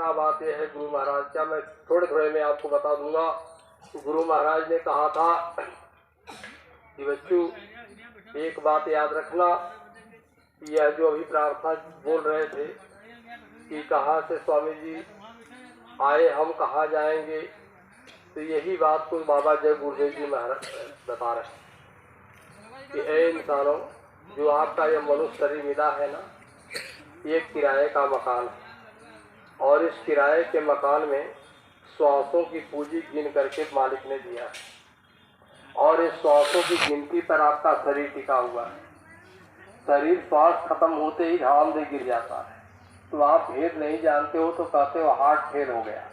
दूसरा बात यह है गुरु महाराज, क्या मैं थोड़े थोड़े में आपको बता दूंगा। गुरु महाराज ने कहा था कि बच्चों एक बात याद रखना, यह जो अभी प्रार्थना बोल रहे थे कि कहाँ से स्वामी जी आए, हम कहाँ जाएंगे, तो यही बात को बाबा जय गुरुदेव जी महाराज बता रहे कि ऐ इंसानों, जो आपका यह मनुष्य शरीर मिला है ना, ये किराए का मकान है और इस किराए के मकान में श्वासों की पूंजी गिन करके मालिक ने दिया है और इस श्वासों की गिनती पर आपका शरीर टिका हुआ है। शरीर श्वास खत्म होते ही धाम से गिर जाता है। तो आप भेद नहीं जानते हो तो कहते हो हार्ट फेल हो गया,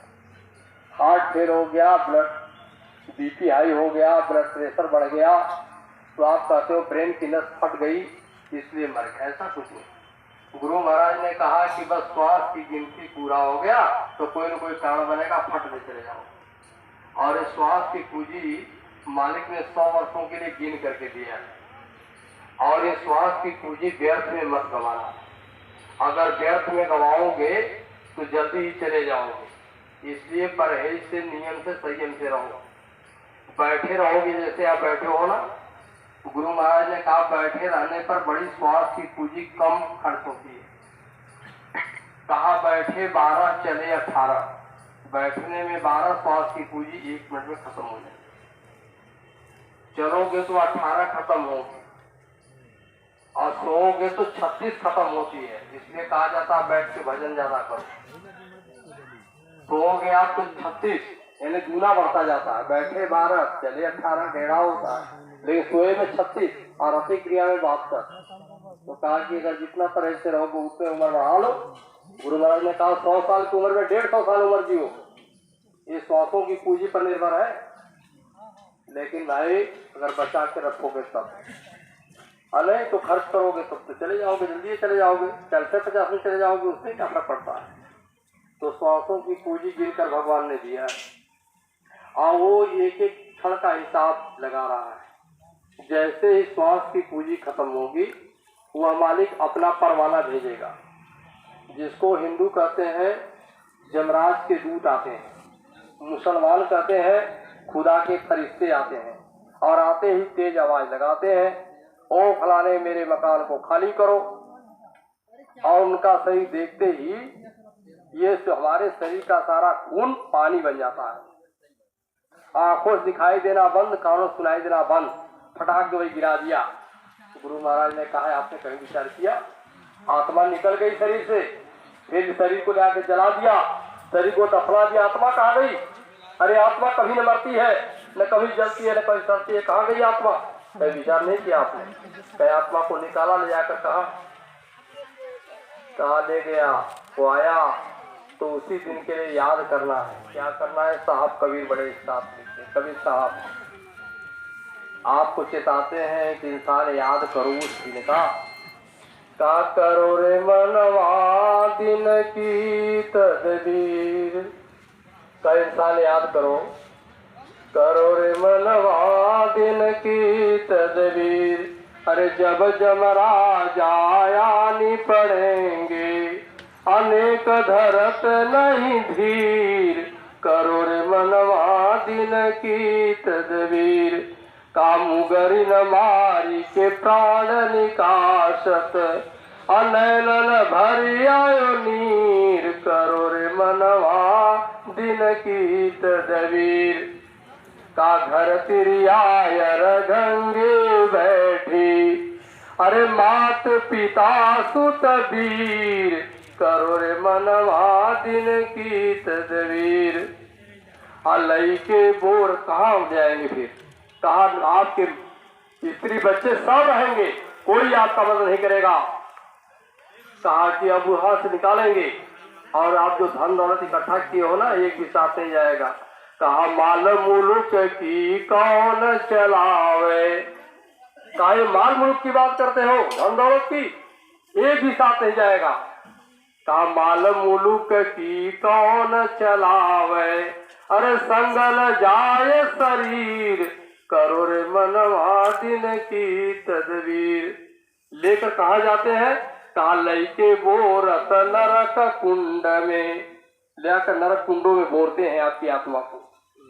हार्ट फेल हो गया, ब्लड बीपी हाई हो गया, ब्लड प्रेशर बढ़ गया, तो आप कहते हो ब्रेन की नस फट गई इसलिए मर गया। ऐसा कुछ नहीं। गुरु महाराज ने कहा कि बस श्वास की गिनती पूरा हो गया तो कोई न कोई कारण बनेगा, फट में चले जाओ। और इस श्वास की पूंजी मालिक ने 100 वर्षों के लिए गिन करके दिया है और ये श्वास की पूंजी व्यर्थ में मत गंवाना। अगर व्यर्थ में गंवाओगे तो जल्दी ही चले जाओगे। इसलिए परहेज से, नियम से, संयम से रहो। बैठे रहोगे, जैसे आप बैठे हो ना, गुरु महाराज ने कहा बैठे रहने पर बड़ी श्वास की पूंजी कम खर्च होती है। कहा बैठे 12 चले 18, बैठने में 12 श्वास की पूंजी 1 मिनट में खत्म हो जाएगी। चलोगे तो 18 खत्म होगी और सोओगे तो 36 खत्म होती है। इसलिए कहा जाता है बैठ के भजन ज्यादा करो। सोओगे आप तो 36 यानी दूना बढ़ता जाता है। बैठे 12 चले 18 टेढ़ा होता है, लेकिन सोए में 36 और अति क्रिया में 72। तो कहा कि अगर जितना तरह से रहोगे उतने उम्र बढ़ा लो। गुरु महाराज ने कहा 100 साल की उम्र में 150 साल उम्र जियो। ये श्वासों की पूंजी पर निर्भर है। लेकिन भाई अगर बचा के रखोगे तब, नहीं तो खर्च करोगे तब तो चले जाओगे, जल्दी चले जाओगे, 40-50 में चले जाओगे, उससे क्या फर्क पड़ता है। तो श्वासों की पूंजी गिनकर भगवान ने दिया है और वो एक एक क्षण का हिसाब लगा रहा है। जैसे ही श्वास की पूंजी खत्म होगी वह मालिक अपना परवाना भेजेगा, जिसको हिंदू कहते हैं जमराज के दूत आते हैं, मुसलमान कहते हैं खुदा के फरिश्ते आते हैं और आते ही तेज आवाज लगाते हैं, ओ फलाने मेरे मकान को खाली करो। और उनका शरीर देखते ही ये हमारे शरीर का सारा खून पानी बन जाता है। आंखों से दिखाई देना बंद, कानों सुनाई देना बंद, फटाक वही गिरा दिया। गुरु महाराज ने कहा आपने कहीं विचार किया, आत्मा निकल गई शरीर से, फिर शरीर को लाके जला दिया, शरीर को दफना दिया, आत्मा कहाँ गई? अरे आत्मा कभी न मरती है, न कभी जलती है, न कभी सड़ती है, कहाँ गई आत्मा? कहीं विचार नहीं किया आपने? कहीं आत्मा को निकाला, ले जाकर कहा ले गया, वो आया तो उसी दिन के लिए याद करना है। क्या करना है? साहब कबीर बड़े साथ लिखते, कबीर साहब आपको चेताते हैं कि इंसान याद करो उस दिन का करो रे मनवा दिन की तदबीर का। इंसान याद करो रे मनवा दिन की तदबीर। अरे जब जमराज आयानी पड़ेंगे अनेक धरत नहीं धीर, करो रे मनवा दिन की तदबीर। कामुगरी न मारी के प्राण निकाशत अनैलन भरी आयो नीर, करो रे मनवा दिन की तदबीर। का घर तिरियायर गंगे बैठी, अरे मात पिता सुत वीर, करो रे मनवा दिन की तदबीर। अलई के बोर कहाँ जाएंगे? फिर कहा आपके स्त्री बच्चे सब रहेंगे, कोई आपका मदद नहीं करेगा। कहा कि अब वहां से निकालेंगे और आप जो धन दौलत इकट्ठा किए हो ना, एक भी साथ नहीं जाएगा। कहा माल मुल्क की कौन चलावे? कहा माल मुल्क की बात करते हो, धन दौलत की, एक भी साथ नहीं जाएगा। कहा माल मुल्क की कौन चलावे? अरे संगल जाए शरीर, करो रे मनवा दिन की तदबीर। लेकर कहा जाते हैं? कहा लइके बोरत नरक कुंड में, ले आकर नरक कुंडों में बोरते हैं आपकी आत्मा को,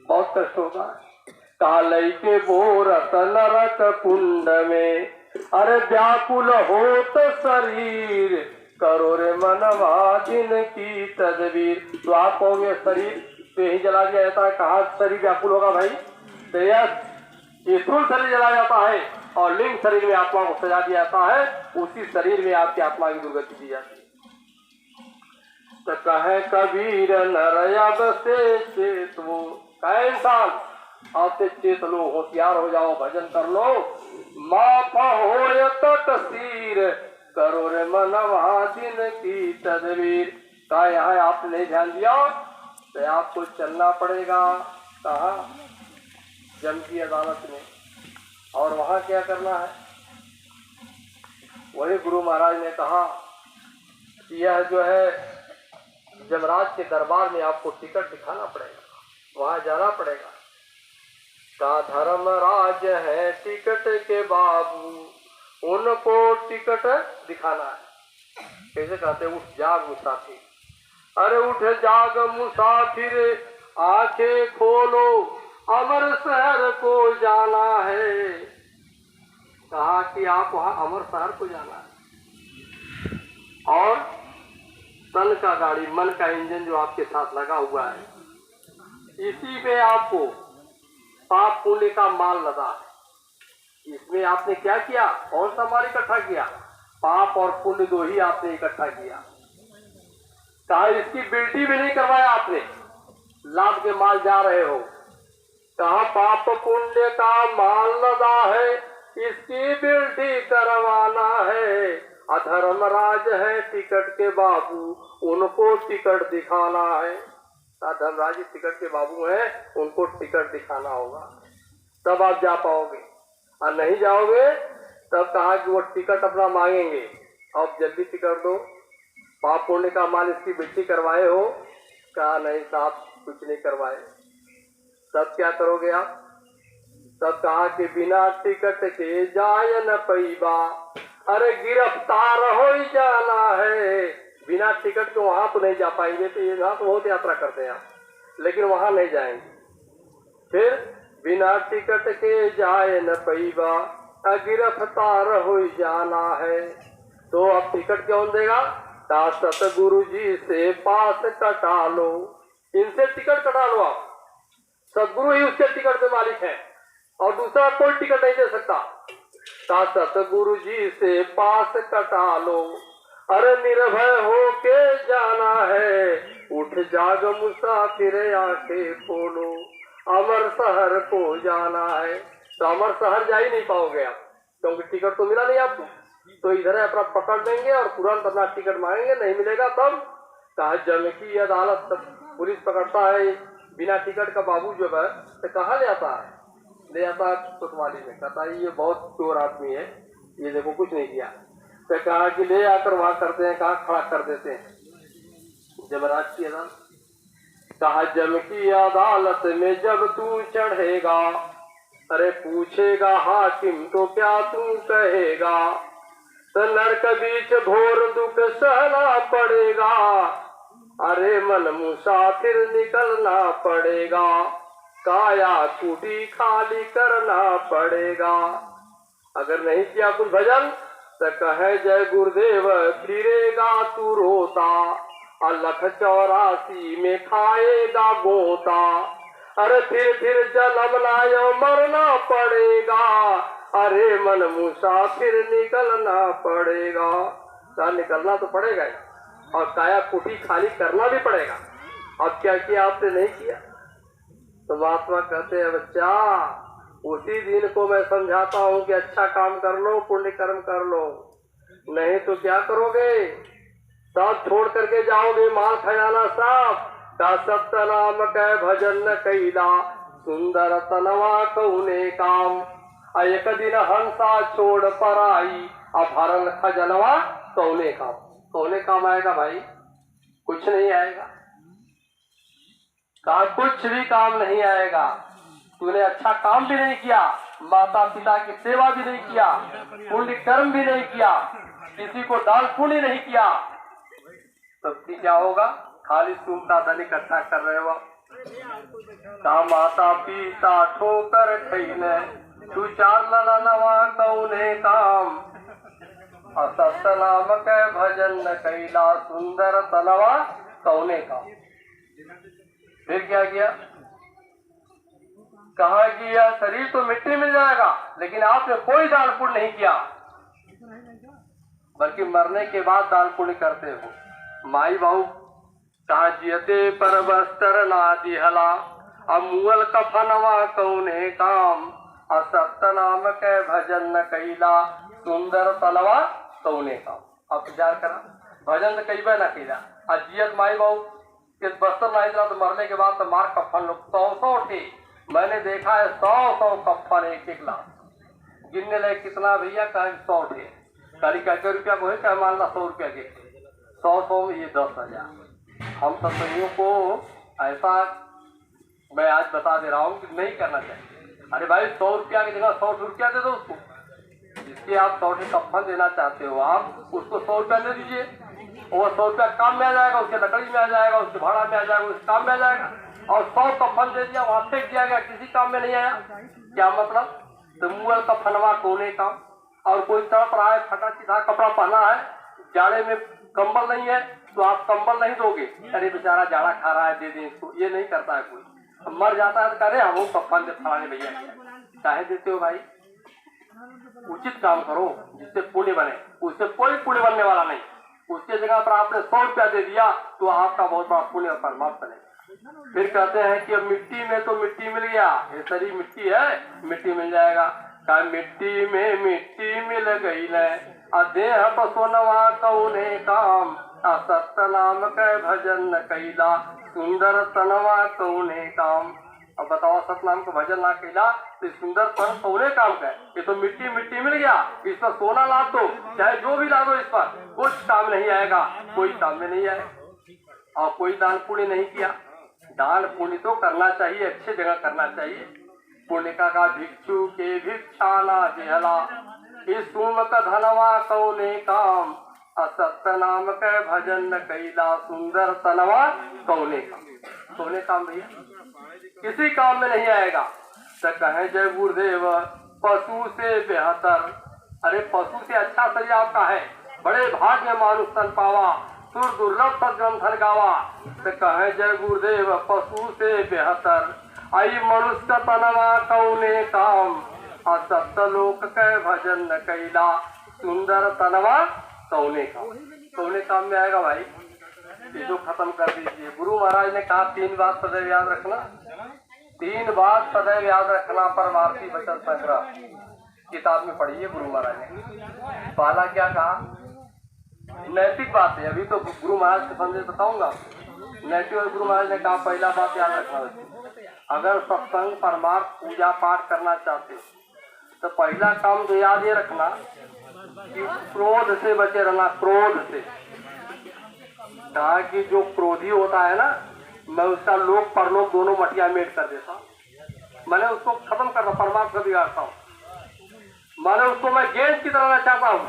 बहुत कष्ट होता है। कहा लइके बोरत नरक कुंड में, अरे व्याकुल हो तो शरीर, करो रे मनवा जिनकी तदबीर। तो आप कहोगे शरीर तो यही जला दिया जाता है, कहाँ शरीर व्याकुल होगा भाई? तो ये स्थूल शरीर जला जाता है और लिंग शरीर में आत्मा को सजा दिया जाता है, उसी शरीर में आपकी आत्मा की दुर्गति दी जाती है। तो कहे कबीर नरयब से चेतो, कहे इंसान आपसे चेत लो, होशियार हो जाओ, भजन कर लो। माफ हो तकसीर, करो रे मनवा जिनकी तदबीर। कहा यहाँ आपने नहीं ध्यान दिया तो आपको चलना पड़ेगा कहा जम की अदालत में, और वहां क्या करना है? वही गुरु महाराज ने कहा कि यह जो है जमराज के दरबार में आपको टिकट दिखाना पड़ेगा, वहां जाना पड़ेगा। का धर्मराज है टिकट के बाबू, उनको टिकट दिखाना है। कैसे कहते? उठ जाग मुसाफिर, अरे उठ जाग मुसाफिर, आंखें खोलो, अमर शहर को जाना है। कहा कि आप वहां अमर शहर को जाना है, और तन का गाड़ी, मन का इंजन जो आपके साथ लगा हुआ है, इसी में आपको पाप पुण्य का माल लदा है। इसमें आपने क्या किया? कौन सा माल इकट्ठा किया? पाप और पुण्य दो ही आपने इकट्ठा किया। कहा इसकी बिल्टी भी नहीं करवाया आपने, लाभ के माल जा रहे हो। कहा पाप पुण्य का माल लदा है, इसकी बिल्टी करवाना है। अधर्मराज है टिकट के बाबू, उनको टिकट दिखाना है। धर्मराज टिकट के बाबू हैं, उनको टिकट दिखाना होगा, तब आप जा पाओगे। और नहीं जाओगे तब कहा कि वो टिकट अपना मांगेंगे, अब जल्दी टिकट दो, पाप पुण्य का माल इसकी बिल्टी करवाए हो? कहा नहीं साहब कुछ नहीं करवाए। तब क्या करोगे आप? तब कहा कि बिना टिकट के जाय न पैबा, अरे गिरफ्तार हो ही जाना है। बिना टिकट के वहां तो नहीं जा पाएंगे, तो यहाँ तो बहुत यात्रा करते हैं आप, लेकिन वहां नहीं जाएंगे। फिर बिना टिकट के जाए न पैबा, गिरफ्तार हो ही जाना है। तो अब टिकट कौन देगा? सतगुरु जी से पास कटा लो, इनसे टिकट कटा लो आप। सतगुरु ही उसके टिकट के मालिक हैं और दूसरा कोई टिकट नहीं दे सकता। सतगुरु जी से पास कटा लो, अरे निर्भय हो के जाना है। उठ जाग मुसाफिर आंखें खोलो, अमर शहर को जाना है। तो अमर शहर जा ही नहीं पाओगे आप, क्योंकि टिकट तो मिला नहीं आपको। तो इधर अपना पकड़ देंगे और तुरंत अपना टिकट मांगेंगे, नहीं मिलेगा तब कहा जम की अदालत। पुलिस पकड़ता है बिना टिकट का बाबू जो है, तो कहाँ ले आता है? ले आता है कोतवाली में, कहता है ये बहुत चोर आदमी है, ये देखो कुछ नहीं किया। तो कहा कि ले आकर वहां करते हैं, कहा खड़ा कर देते हैं जमराज की अदालत। कहा जम की अदालत में जब तू चढ़ेगा, अरे पूछेगा हाकिम तो क्या तू कहेगा? तो नरक बीच घोर दुख सहना पड़ेगा, अरे मन मुसाफिर निकलना पड़ेगा। काया कुटी खाली करना पड़ेगा। अगर नहीं किया कुछ भजन तो कहे जय गुरुदेव, फिरेगा तू रोता, अलख 84 में खाएगा गोता। अरे फिर जन्म लायो मरना पड़ेगा, अरे मन मुसाफिर निकलना पड़ेगा। तो निकलना तो पड़ेगा ही, और काया कुटी खाली करना भी पड़ेगा। अब क्या किया आपने? नहीं किया। तो महात्मा कहते हैं बच्चा, उसी दिन को मैं समझाता हूँ कि अच्छा काम कर लो, पुण्य कर्म कर लो, नहीं तो क्या करोगे? सब छोड़ करके जाओगे, माल खजाना सब का सत्य नाम कह भजन न कैला, सुंदर तनवा कौने काम। एक दिन हंसा छोड़ पर आई, अभरन खजनवा कौने काम। कौने काम आएगा भाई? कुछ नहीं आएगा। कहा कुछ भी काम नहीं आएगा। तूने अच्छा काम भी नहीं किया, माता पिता की सेवा भी नहीं किया, पुण्य कर्म भी नहीं किया, किसी को दान पुण्य नहीं किया, तब क्या होगा? खाली सुनता धन इकट्ठा कर रहे हो। का माता पिता ठोकर खैले तू चार ललनवा कौने काम, असत नाम के भजन न कैला सुंदर तनवा कौने काम। फिर क्या किया? कहा कि यह शरीर तो मिट्टी मिल जाएगा, लेकिन आपने कोई दान पुण्य नहीं किया, बल्कि मरने के बाद दान पुण्य करते हो। माई बाबू कहा जियते पर बस्तर ना दिहला, अमूल कफनवा कौने काम, असत नाम के भजन न कैला सुंदर तलवा कौने काम। अब विचार करा, भजन तो कई बार ना कैला, अजियत माई बाबू के बस्तर ना दिला तो मरने के बाद तो मार कफन लोग 100 थे। मैंने देखा है 100 कफन एक लाख गिनने लगे कितना भैया, कहा 100 थे। कभी क्या रुपया को है, क्या मानना 100 रुपया के 100 में ये 10,000। हम सत्संगियों को ऐसा मैं आज बता दे रहा हूँ कि नहीं करना चाहिए। अरे भाई 100 रुपया की जगह 100 रुपया दे दो उसको, जिसके आप 100 कफन देना चाहते हो आप उसको 100 रुपया दे दीजिए। और 100 रुपया काम में आ जाएगा, उसके लकड़ी में आ जाएगा, उसके भाड़ा में आ जाएगा, उसके काम में आ जाएगा। और 100 कफन दे दिया, वहां फेंक दिया गया, किसी काम में नहीं आया। क्या मतलब? तो मुअल का फनवा कोने काम। और कोई तड़प रहा है, फटा सीधा कपड़ा पहना है, जाड़े में कंबल नहीं है तो आप कंबल नहीं दोगे, अरे बेचारा जाड़ा खा रहा है दे दें इसको, ये नहीं करता है कोई। मर जाता है तो करे हम कफन दे फलाने भैया, चाहे देते हो भाई। उचित काम करो जिससे पुण्य बने, उससे कोई पुण्य बनने वाला नहीं। उसके जगह पर आपने 100 रुपया दे दिया तो आपका बहुत बड़ा पुण्य और परमात्मा बने। फिर कहते हैं कि अब मिट्टी में तो मिट्टी मिल गया, ये शरीर मिट्टी है, मिट्टी मिल जाएगा। का मिट्टी में मिट्टी मिल गई न देह पसोनवा कौने काम, असत नाम के भजन न कैला सुंदर तनवा कौने काम। अब बताओ, सतनाम का भजन ना कैला तो सुंदर तन कौने काम का? ये तो मिट्टी मिट्टी मिल गया, इस पर सोना ला दो, चाहे जो भी ला दो, इस पर कुछ काम नहीं आएगा, कोई काम में नहीं आएगा। और कोई दान पुण्य नहीं किया। दान पुण्य तो करना चाहिए, अच्छी जगह करना चाहिए। पुण्य का भिक्षु के भिक्षा ना दिहला, इस सुम का धनवा कौने काम, असत नाम के भजन न कैला सुंदर तनवा कौने काम। कौने काम भैया? किसी काम में नहीं आएगा। तो कहे जय गुरुदेव पशु से बेहतर, अरे पशु से अच्छा शरीर आपका है, बड़े भाग में मानुष तन पावा, सुर दुर्लभ सदग्रंथ धन गावा। तो कहे जय गुरुदेव पशु से बेहतर, आई मनुष्य का तनवा कौने काम, असत लोक के भजन न कैला सुंदर तनवा कौने काम। कौने काम में आएगा भाई? इसको खत्म कर दीजिए। गुरु महाराज ने कहा 3 बात सदैव याद रखना, 3 बात सदैव याद रखना। परमार्थी वचन संग्रह किताब में पढ़िए गुरु महाराज ने। पहला क्या कहा? नैतिक बात है। अभी तो गुरु महाराज के संदेश बताऊंगा। नैतिक गुरु महाराज ने कहा पहला बात याद रखना, अगर सत्संग परमार्थ पूजा पाठ करना चाहते हो तो पहला काम तो याद ये रखना कि क्रोध से बचे रहना। क्रोध से कहा कि जो क्रोधी होता है ना, मैं उसका लोक परलोक दोनों मटिया मेट कर देता हूँ, मैंने उसको खत्म करना, परमात्मा बिगाड़ता हूँ, मैंने उसको मैं गेंद की तरह चाहता हूँ,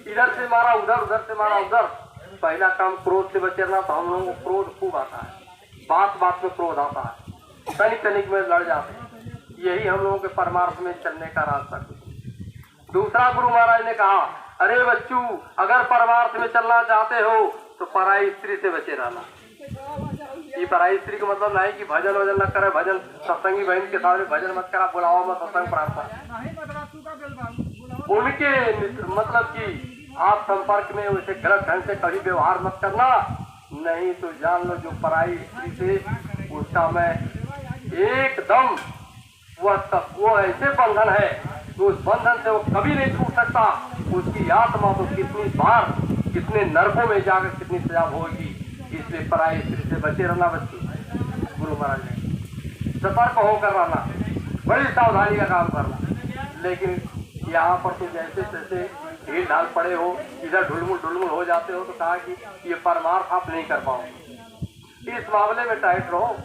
इधर से मारा उधर, उधर से मारा उधर। पहला काम क्रोध से बचे रहना। तो हम लोगों को क्रोध खूब आता है, बात बात में क्रोध आता है, तनिक तनिक में लड़ जाते हैं। यही हम लोगों के परमार्थ में चलने का रास्ता। दूसरा गुरु महाराज ने कहा, अरे बच्चू अगर परमार्थ में चलना चाहते हो तो पराई स्त्री से बचे रहना। ये पराई स्त्री का मतलब नहीं कि भजन वजन न करे, भजन सत्संगी बहन के सामने भजन मत करा, बुलावा मत सत्संग प्रार्थना। उनके मतलब कि आप संपर्क में उसे गलत ढंग से कभी व्यवहार मत करना, नहीं तो जान लो जो पराई स्त्री से उसका मैं एकदम वो ऐसे बंधन है, तो उस बंधन से वो कभी नहीं छूट सकता। उसकी आत्मा तो कितनी बार कितने नरकों में जाकर कितनी सजा होगी। इसलिए पराई स्त्री से बचे रहना बच्चे। गुरु महाराज ने सतर्क होकर रहना, बड़ी सावधानी का काम करना। लेकिन यहाँ पर तो जैसे तैसे ढील ढाल पड़े हो, इधर ढुलमुल हो जाते हो, तो कहा कि ये परमार्थ आप नहीं कर पाओगे। इस मामले में टाइट रहो,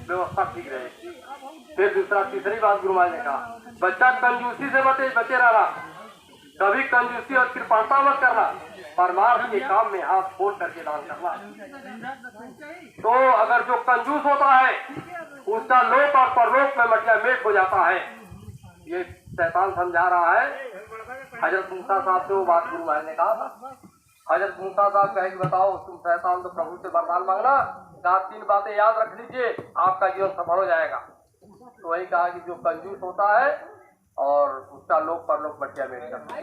व्यवस्था ठीक रहेगी। फिर दूसरा तीसरी बात गुरु महाराज ने कहा, बच्चा कंजूसी से बचे रहना, कभी कंजूसी और कृपाणता मत करना। परमार्थ के काम में हाथ खोल करके दान करना। तो अगर जो कंजूस होता है उसका लोक और परलोक में मतलब मेट हो जाता है। ये शैतान समझा रहा है। हजरत मूसा साहब से वो बात गुरु महाराज ने कहा था। हजरत मूसा साहब कहे कि बताओ तुम शैतान तो प्रभु से वरदान मांगना, कहा 3 बातें याद रख लीजिए आपका जीवन सफल हो जाएगा। तो वही कहा कि जो कंजूस होता है और उसका लोक परलोक मटिया मेट करता है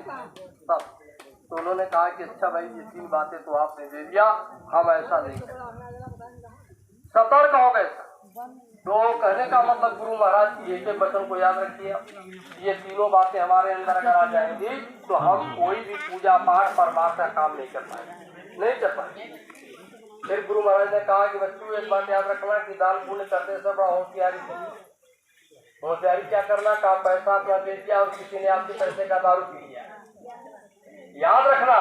सब। तो उन्होंने कहा कि अच्छा भाई ये 3 बातें तो आपने दे दिया, हम ऐसा नहीं करेंगे, सतर्क हो गए। तो कहने का मतलब गुरु महाराज की एक वचन को याद रखिए, ये तीनों बातें हमारे अंदर अगर आ जाएंगी तो हम कोई भी पूजा पाठ परमार्थ का काम नहीं कर पाएंगे। फिर गुरु महाराज ने कहा कि बच्चों एक बात याद रखना कि दान पुण्य करते समय बड़ा होशियारी से। होशियारी क्या करना, कहा पैसा अपना दे दिया और किसी ने आपके पैसे का दारू पी लिया, याद रखना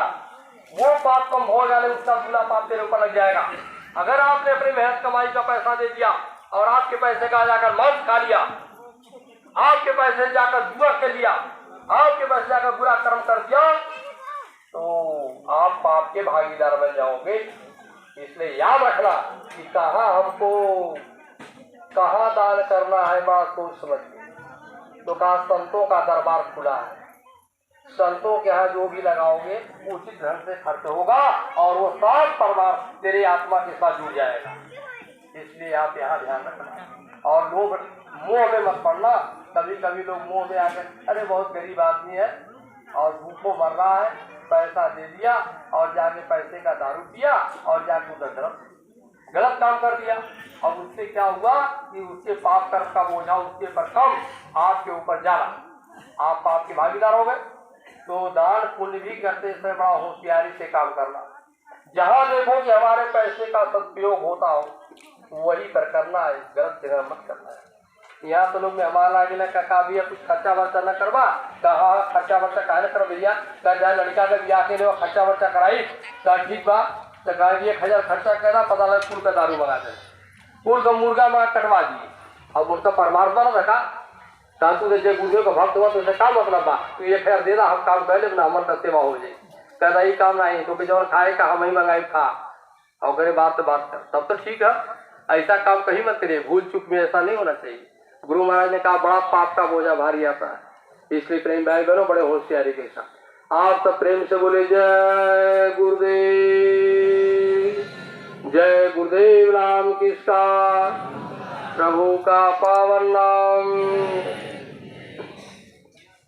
वो पाप कम हो जाने उसका पूरा पाप तेरे ऊपर लग जाएगा। अगर आपने अपनी मेहनत कमाई का पैसा दे दिया और आपके पैसे का जाकर मांस खा लिया, आपके पैसे जाकर जुआ कर लिया, आपके पैसे जाकर बुरा कर्म कर दिया, तो आप पाप के भागीदार बन जाओगे। इसलिए याद रखना कि कहाँ दान करना है, बात सोच समझ के। तो कहा संतों का दरबार खुला है, संतों के यहाँ जो भी लगाओगे उचित ढंग से खर्च होगा और वो सब परमार तेरे आत्मा के साथ जुड़ जाएगा। इसलिए आप यहाँ ध्यान रखना और लोग मुंह में मत पड़ना। कभी कभी लोग मुंह में आकर अरे बहुत गरीब आदमी है और भूखों मर रहा है, पैसा दे दिया और जाके पैसे का दारू पिया और जाके उधर गलत काम कर दिया। अब उससे क्या हुआ कि उसके पाप कर्म का बोझा उसके ऊपर कम, आपके ऊपर ज्यादा, आप पाप के भागीदार हो गए। तो दान पुण्य भी करते समय बड़ा होशियारी से काम करना। जहाँ देखो कि हमारे पैसे का सदुपयोग होता हो वही पर करना है, गलत जगह मत करना है। यहाँ तो लोग मेहमान आगे न कहा भैया कुछ खर्चा वर्चा न करवा, कहा खर्चा वर्चा कहा न कर भैया, कहा जाए लड़का का ब्याह के लिए खर्चा वर्चा कराई, कहा ठीक बा, तो कहा 1000 खर्चा करा, पता लगा फूल का दारू मंगा दे, फूल का मुर्गा में कटवा दिए। अब उसका परमात्मा न रखा तू जय गुरुदेव का भक्त हुआ तो उसे काम मतलब बा तो 1000 दे हम काम कर ले हमारे का सेवा हो जाए। कहना ये काम नहीं तो जो खाए का हम ही मंगाई खा और करे बात कर, तब तो ठीक है। ऐसा काम कहीं मत करिए, भूल चूक में ऐसा नहीं होना चाहिए। गुरु महाराज ने कहा बड़ा पाप का बोझा भारी आता है, इसलिए प्रेम भाई बहनों बड़े होशियारी के साथ आप सब प्रेम से बोले जय गुरुदेव, जय गुरुदेव नाम किसका, प्रभु का पावन नाम।